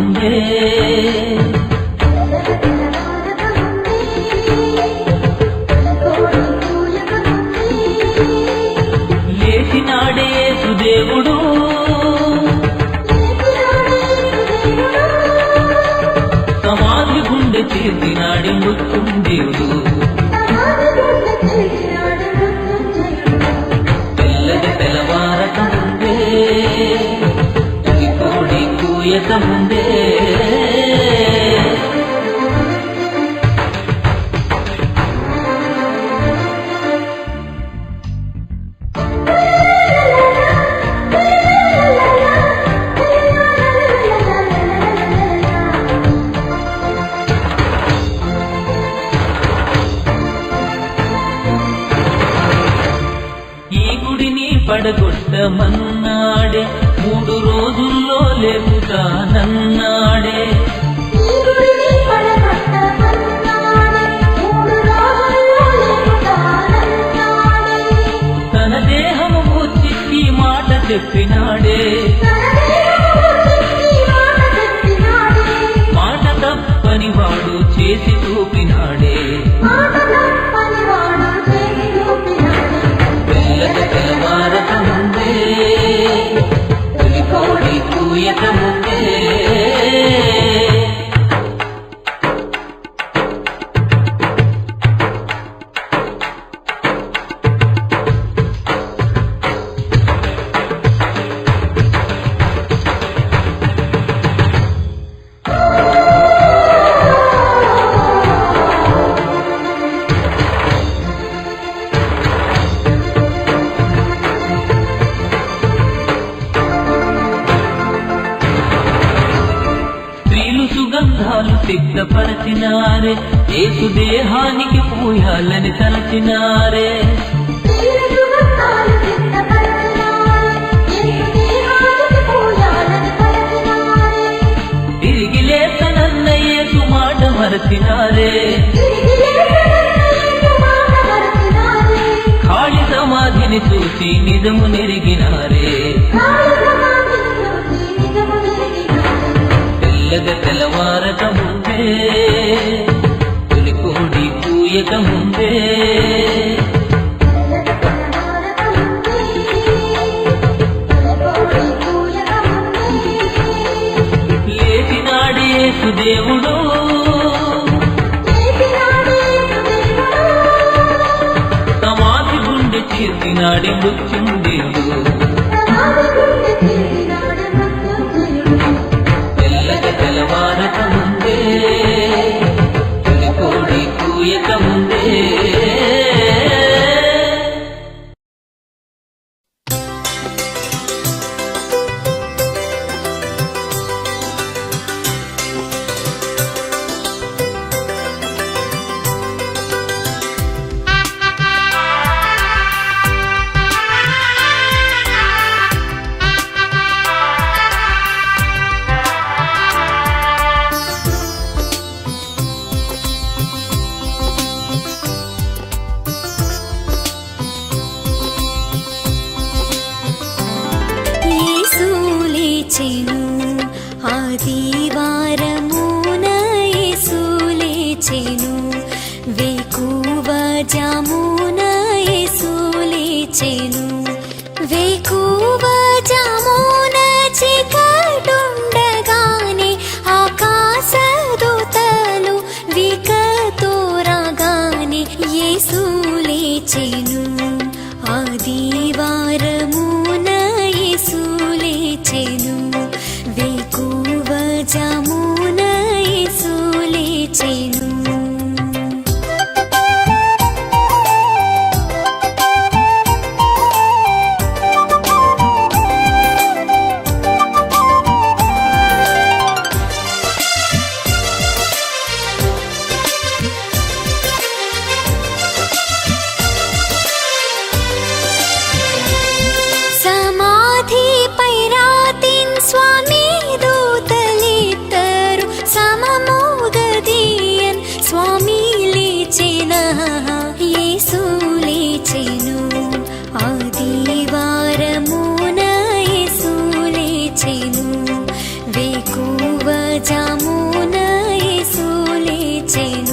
ముందే లేచినాడే సుదేవుడు సమాధి గుండె చేసినాడే మృత్యుంజయుడు తెల్లది తెలవారక ముందే కోడి కూయక ముందే పడగొట్టమన్నాడే 3 రోజుల్లో లేపుతానన్నాడే తన దేహము పూర్తికి మాట చెప్పినాడే మాట తప్పని వాడు చేసి చూపినాడే తెలవారక ముందే కోడి కూయక ముందే సుగంధాలు సిద్ధపరచినారే యేసు దేహానికి పూయాలని తలచినారే తిరిగి లేతనన్న యేసు మాట మరచినారే ఖాళీ సమాధిని చూసి నిజము నెరిగినారే తెల్లవారక ముందే కోడి కూయక ముందే లేచినాడే సుదేవుడు సమాధి గుండె చేసినాడే మృత్యుంజయుడు తెలవారక ముందే కోడి కూయక ముందే ఆదివారమున యేసు లేచెను వేకువ జామున యేసు లేచెను వేకువ జామున చీకటుండగానే ఆకాశదూతలు వికతో రాగానే యేసు లేచెను ఆదివారమున యేసు లేచెను వేకువ జామున యేసు లేచెను జామున యేసు లేచెను.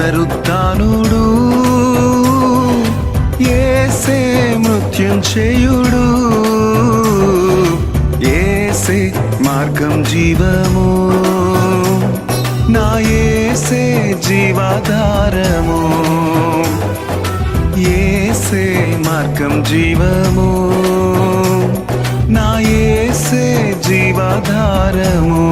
పునరుత్థానుడు, యేసే మృత్యుంజయుడు, యేసే మార్గం జీవము, నా యేసే జీవాధారము, యేసే మార్గం జీవము, నా యేసే జీవాధారము,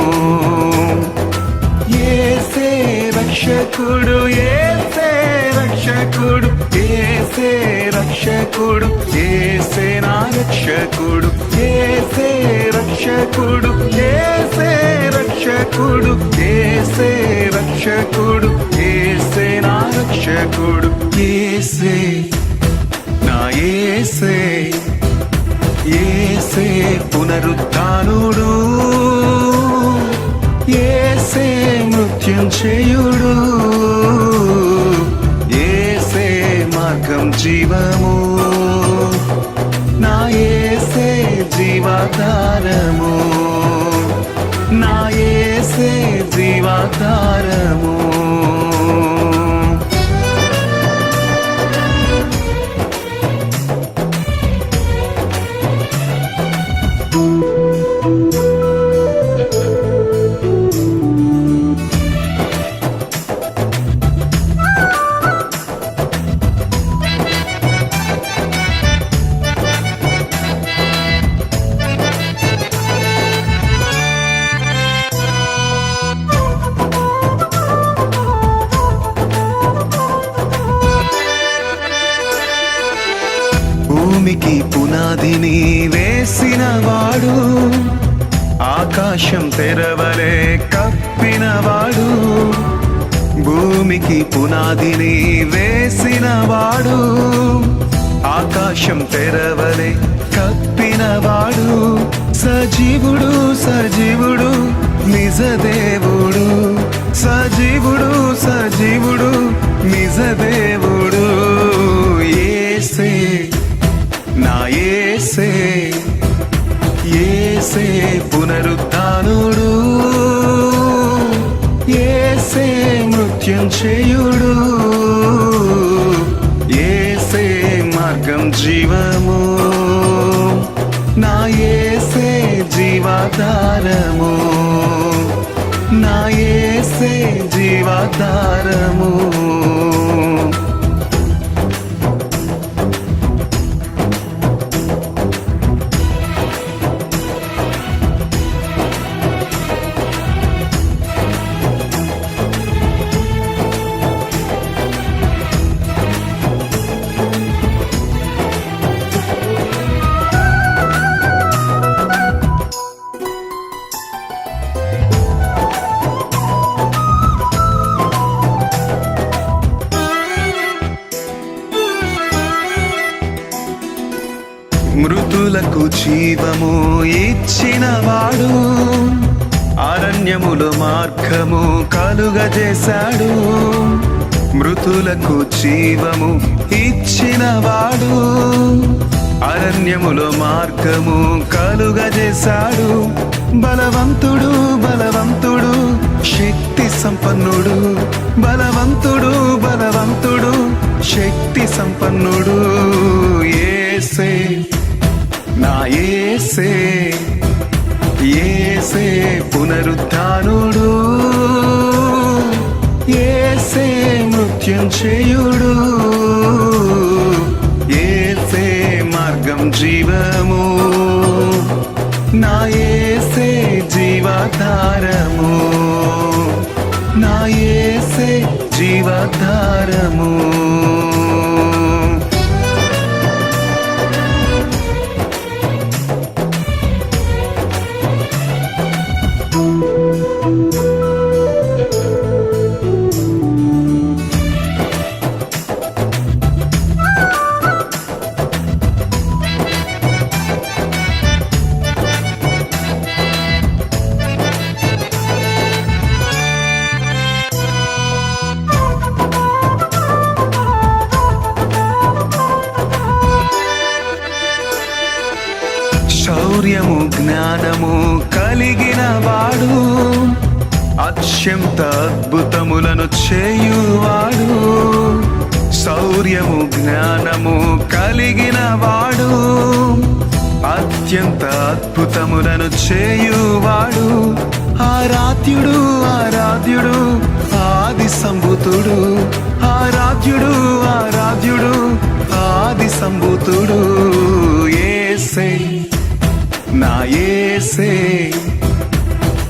యేసే రక్షకుడు, యేసే రక్షకుడు, యేసే రక్షకుడు, యేసే నా రక్షకుడు, యేసే రక్షకుడు, యేసే రక్షకుడు, యేసే రక్షకుడు, యేసే నా రక్షకుడు, యేసే నా యేసే, యేసే పునరుత్థానుడు, యేసే మృత్యుంజయుడు, యేసే మార్గం జీవము, నా యేసే జీవాధారము, నా యేసే జీవాధారము. భూమికి పునాదిని వేసినవాడు, ఆకాశం తెరవలే కప్పినవాడు, భూమికి పునాదిని వేసినవాడు, ఆకాశం తెరవలే కప్పినవాడు, సజీవుడు సజీవుడు నిజదేవుడు, సజీవుడు సజీవుడు నిజదేవుడు, యేసే నా యేసే, యేసే పునరుత్థానుడు, యేసే మృత్యుంజయుడు, యేసే మార్గం జీవము, నా యేసే జీవాధారము, నా యేసే జీవాధారము. మృతులకు జీవము ఇచ్చినవాడు, అరణ్యములో మార్గము కలుగజేశాడు, మృతులకు జీవము ఇచ్చినవాడు, అరణ్యములో మార్గము కలుగజేశాడు, బలవంతుడు బలవంతుడు శక్తి సంపన్నుడు, బలవంతుడు బలవంతుడు శక్తి సంపన్నుడు, యేసే నా యేసే, యేసే పునరుత్థానుడు, యేసే మృత్యుంజయుడు, యేసే మార్గం జీవము, నా యేసే జీవాధారము, నా యేసే జీవాధారము. శౌర్యము జ్ఞానము కలిగిన వాడు, అత్యంత అద్భుతములను చేయువాడు, శౌర్యము జ్ఞానము కలిగిన వాడు, అత్యంత అద్భుతములను చేయువాడు, ఆరాధ్యుడు ఆరాధ్యుడు ఆది సంభూతుడు, ఆరాధ్యుడు ఆరాధ్యుడు ఆది సంభూతుడు. యేసే నా యేసే,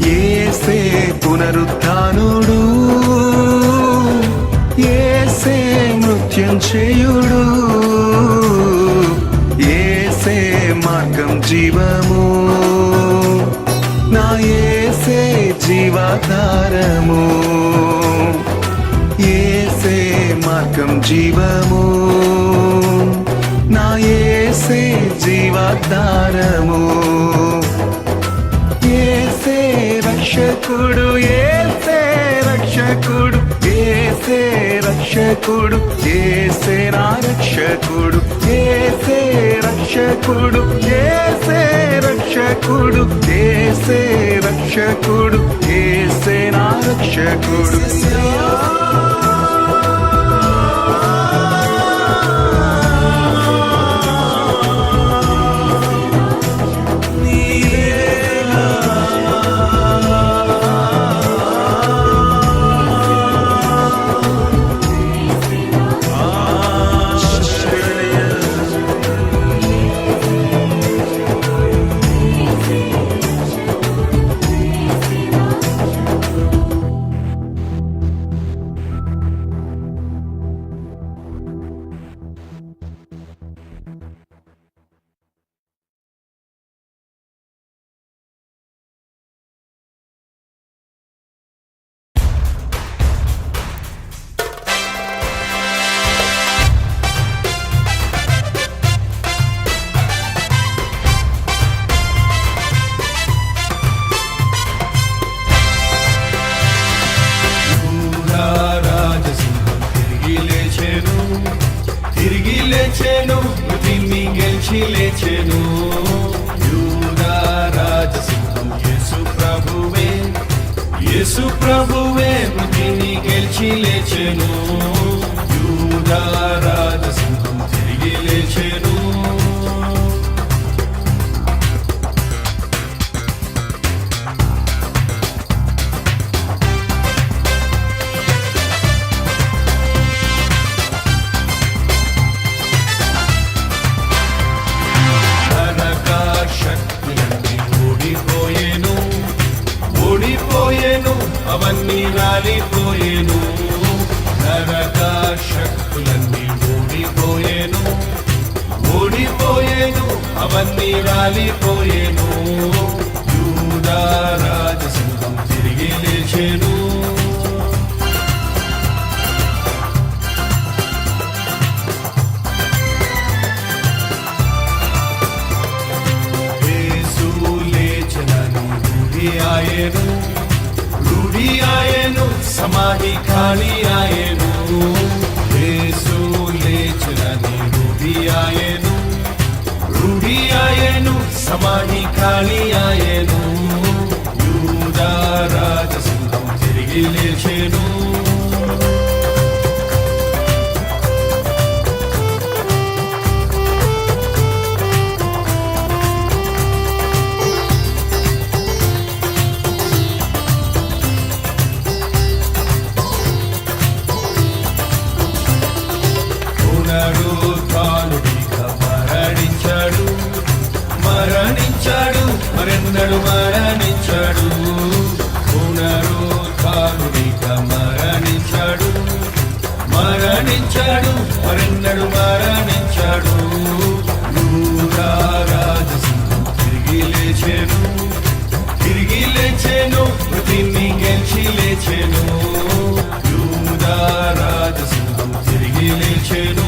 యేసే పునరుత్థానుడు, యేసే మృత్యుంజయుడు, యేసే మార్గం జీవము, నా యేసే జీవాధారము, యేసే మార్గం జీవము, నా యేసే జీవాధారము, యేసే రక్షకుడు, యేసే రక్షకుడు, యేసే రక్షకుడు, యేసే నా రక్షకుడు, యేసే రక్షకుడు, యేసే రక్షకుడు, యేసే రక్షకుడు, యేసే నా రక్షకుడు. మృతిని గెలిచి లేచెను, యూదా రాజసింహం యేసు ప్రభువే, యేసు ప్రభువే మృతిని గెలిచి లేచెను, యూదా రాజసింహం తిరిగి లేచెను. అవన్నీ రాలిపోయేను, నరక శక్తులన్నీ ఓడిపోయేను, ఓడిపోయేను అవన్నీ రాలిపోయేను, యూదా రాజసింహం తిరిగి లేచెను. యేసు లేచెనని రూఢి ఆయెను, రూఢి ఆయెను సమాధి ఖాళీ ఆయెను, యేసు లేచెనని రూఢి ఆయెను, రూఢి ఆయెను సమాధి ఖాళీ ఆయెను, యూదా రాజసింహం తిరిగి లేచెను. మరణించాడు మరెన్నడు మరణించాడు, పునరుత్థానుడిక మరణించాడు, మరణించాడు మరెన్నడు మరణించాడు, యూదా రాజసింహం తిరిగి లేచెను, తిరిగి లేచెను మృతిని గెలిచి లేచెను, యూదా రాజసింహం తిరిగి లేచెను.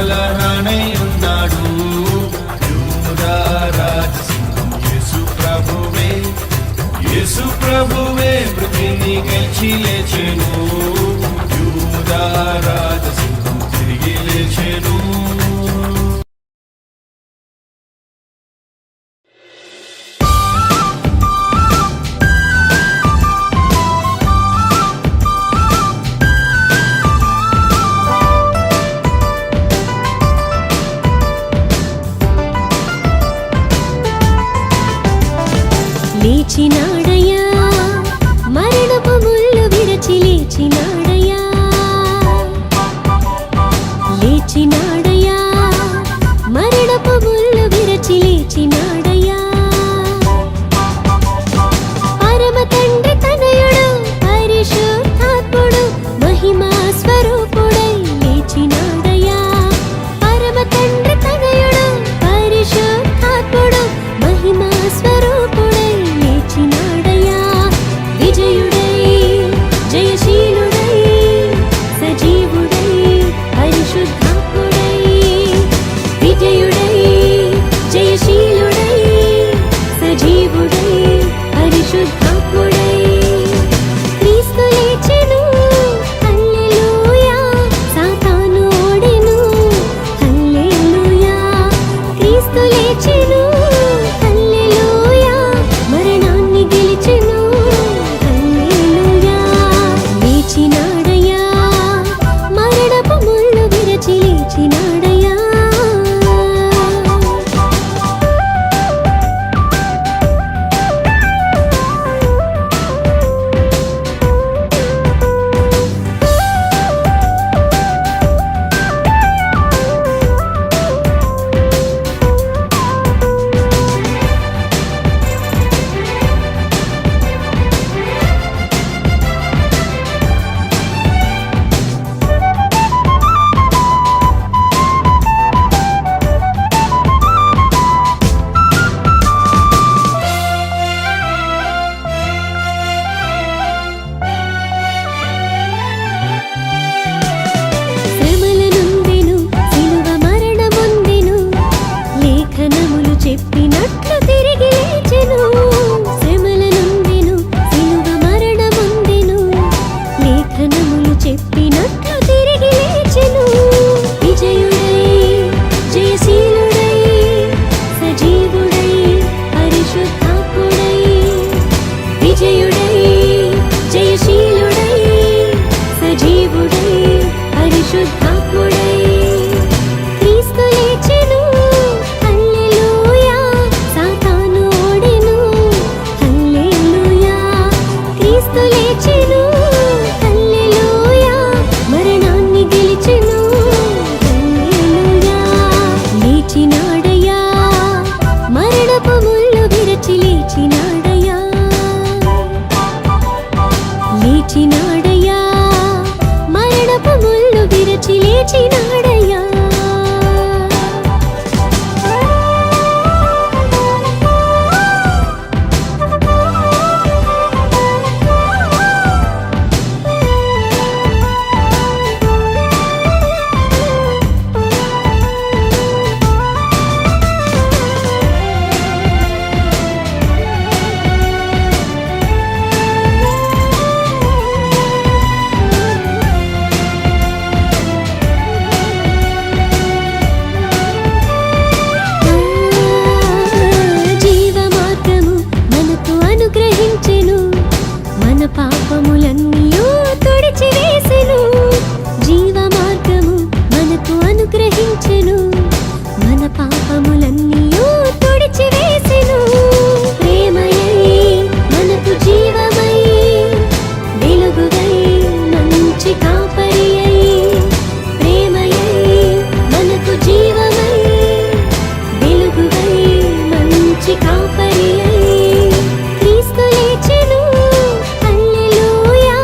బలరానై ఉన్నాడు యూదా రాజసింహం యేసు ప్రభువే మృతిని గెలిచి లేచెను యూదా రాజసింహం తిరిగి లేచెను లేచినాడయ్యా మరణపు ముళ్ళు విరచి లేచినాడయ్యా లేచినాడయ్యా మరణపు ముళ్ళు విరచి లేచినాడయ్యా పరమ తండ్రి తనయుడు పరిశుద్ధాత్ముడు మహిమా స్వరూపుడై లేచినాడయ్యా పరమ తండ్రి తనయుడు పరిశుద్ధాత్ముడు మహిమా స్వరూపుడై లేచినాడయ్యా విజయుడై జయశీలుడై సజీవుడై పరిశుద్ధాత్ముడై విజయుడై జయశీలుడై సజీవుడై పరిశుద్ధాత్ముడై క్రీస్తు లేచెను హల్లెలూయా సాతాను ఓడెను హల్లెలూయా క్రీస్తు లేచెను హల్లెలూయా మరణాన్ని గెలిచెను హల్లెలూయా లేచినాడయ్యా మరణపు ముళ్ళు విరచి లేచినాడయ్యా శ్రమలనుందెను సిలువ మరణముందెను లేఖనములు చెప్పినట్లు తిరిగి లేచెను శ్రమలనుందెను సిలువ మరణముందెను లేఖనములు చెప్పినట్లు తిరిగి లేచెను విజయుడై జయశీలుడై సజీవుడై పరిశుద్ధాత్ముడై విజయుడై జయశీలుడై సజీవుడై పరిశుద్ధాత్ముడై క్రీస్తు లేచెను హల్లెలూయా సాతాను ఓడెను హల్లెలూయా క్రీస్తు లేచెను హల్లెలూయా మరణాన్ని గెలిచెను హల్లెలూయా లేచినాడయ్యా మరణపు ముళ్ళు విరచి లేచినాడయ్యా లేచినాడయ్యా మరణపు ముళ్ళు విరచి లేచినాడయ్యా జీవమార్గము మనకు అనుగ్రహించెను మన పాపములన్నీయూ తుడిచివేసెను జీవమార్గము మనకు అనుగ్రహించెను మన పాపములన్నీయూ తుడిచివేసెను ప్రేమయై మనకు జీవమై వెలుగుగై మంచి కాపరి అయి ప్రేమయై మనకు జీవమై వెలుగుగై మంచి కాపరి అయి క్రీస్తు లేచెను హల్లెలూయా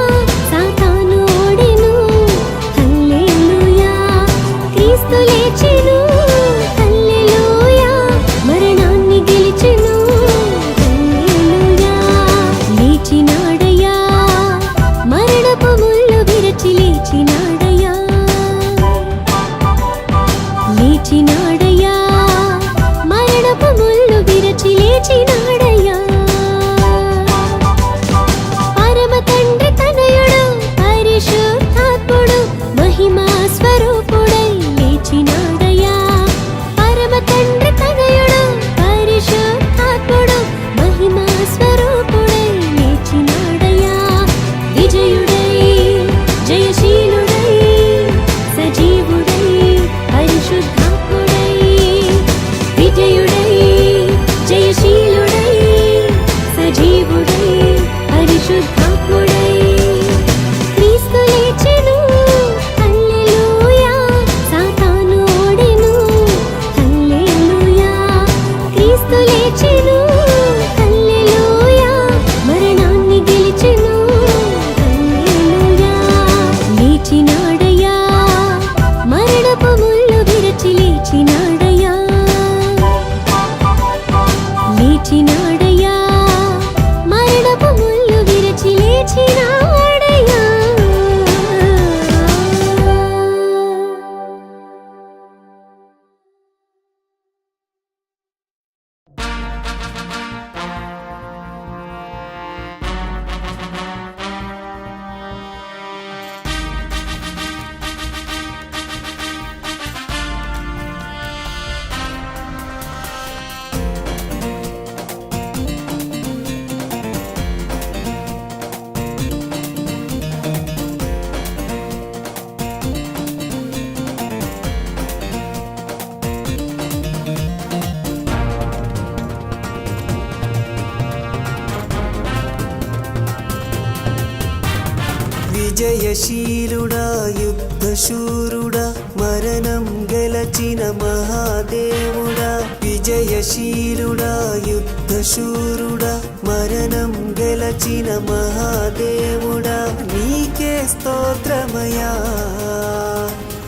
విజయశీలుడా యుద్ధశూరుడా మరణం గెలచిన మహాదేవుడా విజయశీలుడా యుద్ధశూరుడా మరణం గెలచిన మహాదేవుడా నీకే స్తోత్రమయా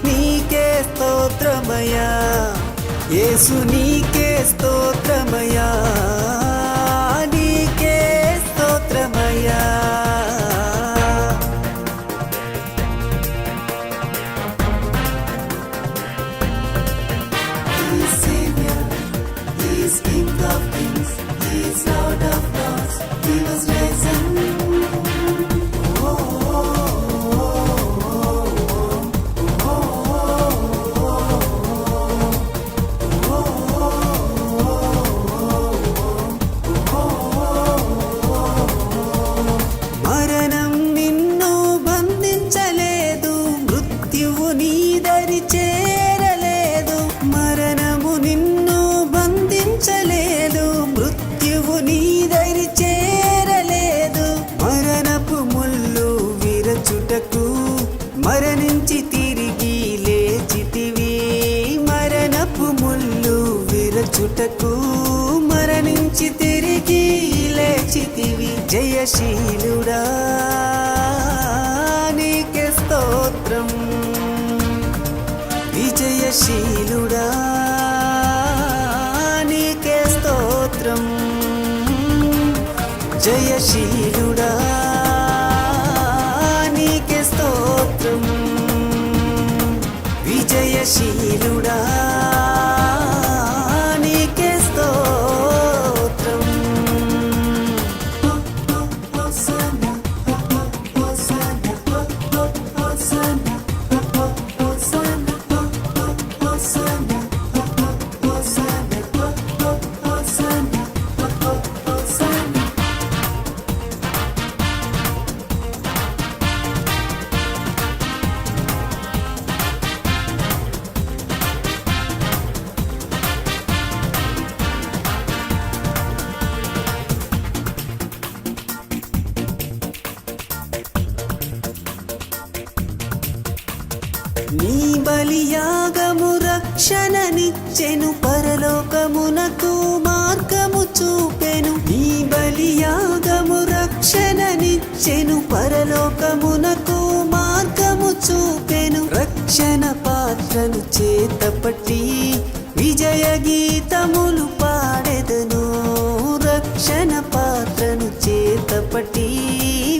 నీకే స్తోత్రమయా యేసు నీకే స్తోత్రమయా నీకే స్తోత్రమయా Savior, He is King of Kings, He is Lord of Lords, He was risen. మరణం నిన్ను బంధించలేదు మృత్యువు నీ దరి చేరలేదు మరణము నిన్ను బంధించలేదు మృత్యువు నీ దరి చేరలేదు మరణపు ముళ్ళు విరచుటకు మరణించి తిరిగి లేచితివి మరణపు ముళ్ళు విరచుటకు మరణించి తిరిగి లేచితివి జయశీలుడా నీకే స్తోత్రం విజయశీలుడా నీకే స్తోత్రం జయశీలుడా నీకే స్తోత్రం విజయశీలుడా నీకే స్తోత్రం hosanna hosanna hosanna hosanna hosanna hosanna hosanna hosanna నీ బలియాగము రక్షణనిచ్చెను పరలోకమునకు మార్గము చూపెను నీ బలియాగము రక్షణనిచ్చెను పరలోకమునకు మార్గము చూపెను రక్షణ పాత్రను చేతపట్టి విజయ గీతములు పాడెదను రక్షణ పాత్రను చేతపట్టి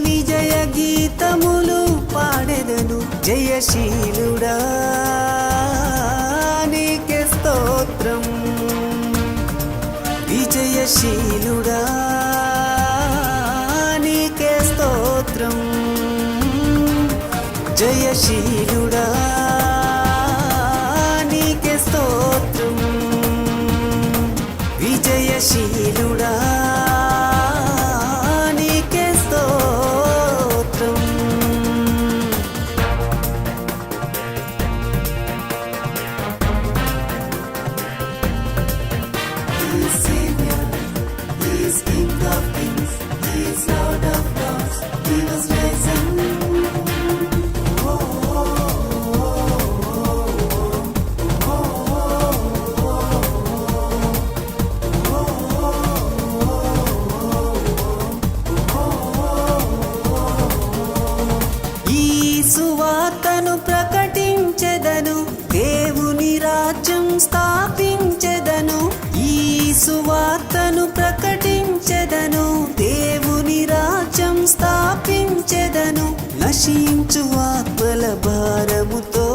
విజయ గీతములు పాడెదను జయశీలుడా నీకే స్తోత్రం విజయశీలుడా నీకే స్తోత్రం జయశీలుడా నీకే స్తోత్రం విజయశీలుడా నీకే స్తోత్రం Savior, He is King of Kings, He is Lord of Lords, He was risen. ఈ సువార్తను ప్రకటించెదను దేవుని రాజ్యం స్థాపించెదను ఈ సువార్తను ప్రకటించెదను దేవుని రాజ్యం స్థాపించెదను నశించు ఆత్మల భారముతో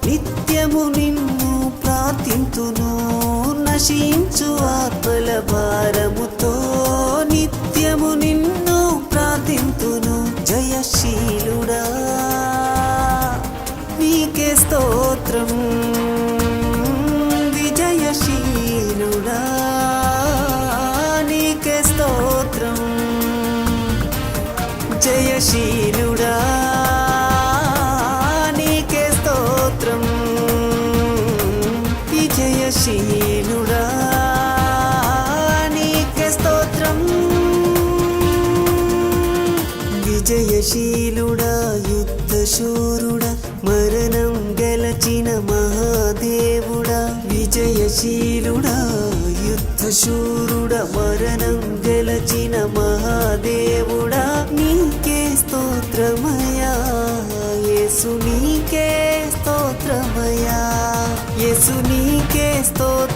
నిత్యము నిన్ను ప్రార్థింతును నశించు ఆత్మల భారముతో నిత్యము నిన్ను ప్రార్థింతును జయశీలుడా నీకే స్తోత్రం విజయశీలుడా నీకే స్తోత్రం జయశీలుడా నీకే స్తోత్రం విజయశీలుడా నీకే స్తోత్రం విజయశీలుడా శూరుడా మరణం గెలచిన మహాదేవుడా విజయశీలుడా యుద్ధ శూరుడా మరణం గెలచిన మహాదేవుడా నీకే స్తోత్రమయా యేసు నీకే స్తోత్రమయా యేసు నీకే స్తోత్రమయా